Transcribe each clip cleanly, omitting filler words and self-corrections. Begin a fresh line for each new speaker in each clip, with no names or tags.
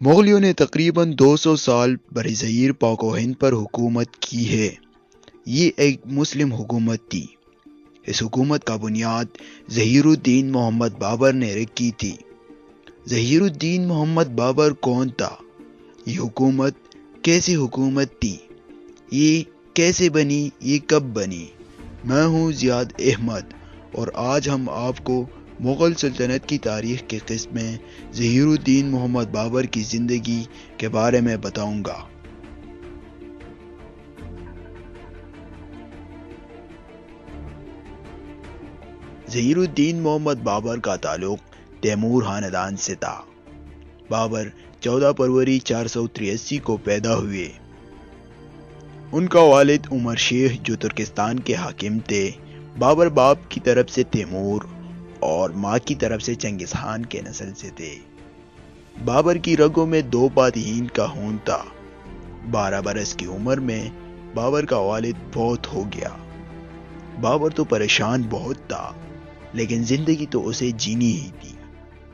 مغلیوں نے تقریباً 200 سال برصغیر پاک و ہند پر حکومت کی ہے۔ یہ ایک مسلم حکومت تھی۔ اس حکومت کا بنیاد ظہیر الدین محمد بابر نے رکھی تھی۔ ظہیر الدین محمد بابر کون تھا؟ یہ حکومت کیسی حکومت تھی؟ یہ کیسے بنی؟ یہ کب بنی؟ میں ہوں زیاد احمد اور آج ہم آپ کو مغل سلطنت کی تاریخ کے قسم میں ظہیر الدین محمد بابر کی زندگی کے بارے میں بتاؤں گا۔ ظہیر الدین محمد بابر کا تعلق تیمور خاندان سے تھا۔ بابر 14 فروری 483 کو پیدا ہوئے۔ ان کا والد عمر شیخ جو ترکستان کے حاکم تھے۔ بابر باپ کی طرف سے تیمور اور ماں کی طرف سے چنگیز خان کے نسل سے تھے۔ بابر کی رگوں میں 2 فاتحین کا خون تھا۔ 12 برس کی عمر میں بابر کا والد فوت ہو گیا۔ بابر تو پریشان بہت تھا، لیکن زندگی تو اسے جینی ہی تھی۔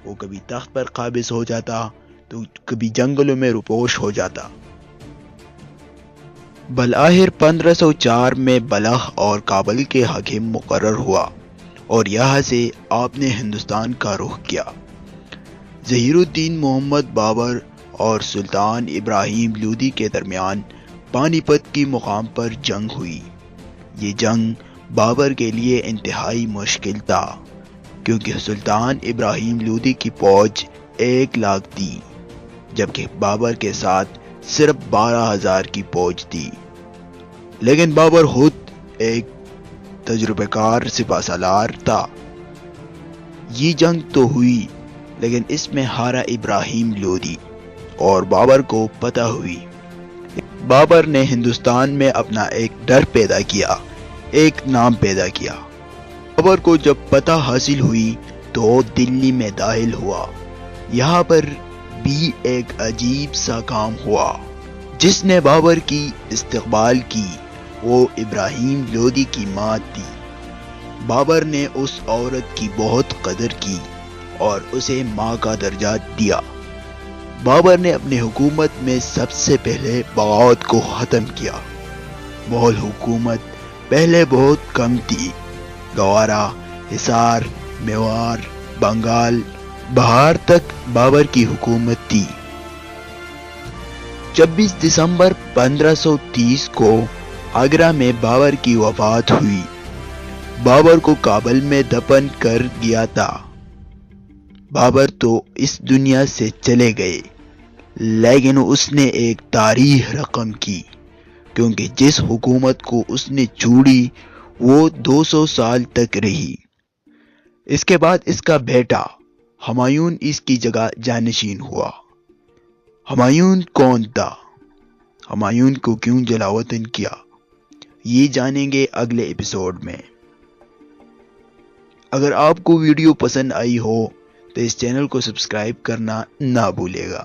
وہ کبھی تخت پر قابض ہو جاتا تو کبھی جنگلوں میں روپوش ہو جاتا۔ بالآخر 1504 میں بلخ اور کابل کے حاکم مقرر ہوا اور یہاں سے آپ نے ہندوستان کا رخ کیا۔ ظہیر الدین محمد بابر اور سلطان ابراہیم لودھی کے درمیان پانی پت کی مقام پر جنگ ہوئی۔ یہ جنگ بابر کے لیے انتہائی مشکل تھا، کیونکہ سلطان ابراہیم لودھی کی فوج 1 لاکھ تھی، جبکہ بابر کے ساتھ صرف 12,000 کی فوج تھی۔ لیکن بابر خود ایک تجربہ کار سپہ سالار تھا۔ یہ جنگ تو ہوئی، لیکن اس میں ہارا ابراہیم لودھی اور بابر کو پتہ ہوئی۔ بابر نے ہندوستان میں اپنا ایک ڈر پیدا کیا، ایک نام پیدا کیا۔ بابر کو جب پتہ حاصل ہوئی تو دلی میں داخل ہوا۔ یہاں پر بھی ایک عجیب سا کام ہوا۔ جس نے بابر کی استقبال کی وہ ابراہیم لودھی کی ماں تھی۔ بابر نے اس عورت کی بہت قدر کی اور اسے ماں کا درجہ دیا۔ بابر نے اپنی حکومت میں سب سے پہلے بغاوت کو ختم کیا۔ مغل حکومت پہلے بہت کم تھی۔ گوارا، حصار، میوار، بنگال، بہار تک بابر کی حکومت تھی۔ 26 دسمبر 1530 کو آگرہ میں بابر کی وفات ہوئی۔ بابر کو کابل میں دفن کر دیا تھا۔ بابر تو اس دنیا سے چلے گئے، لیکن اس نے ایک تاریخ رقم کی، کیونکہ جس حکومت کو اس نے چھوڑی وہ 200 سال تک رہی۔ اس کے بعد اس کا بیٹا ہمایوں اس کی جگہ جانشین ہوا۔ ہمایوں کون تھا؟ ہمایوں کو کیوں جلاوطن کیا؟ یہ جانیں گے اگلے ایپیسوڈ میں۔ اگر آپ کو ویڈیو پسند آئی ہو تو اس چینل کو سبسکرائب کرنا نہ بھولے گا۔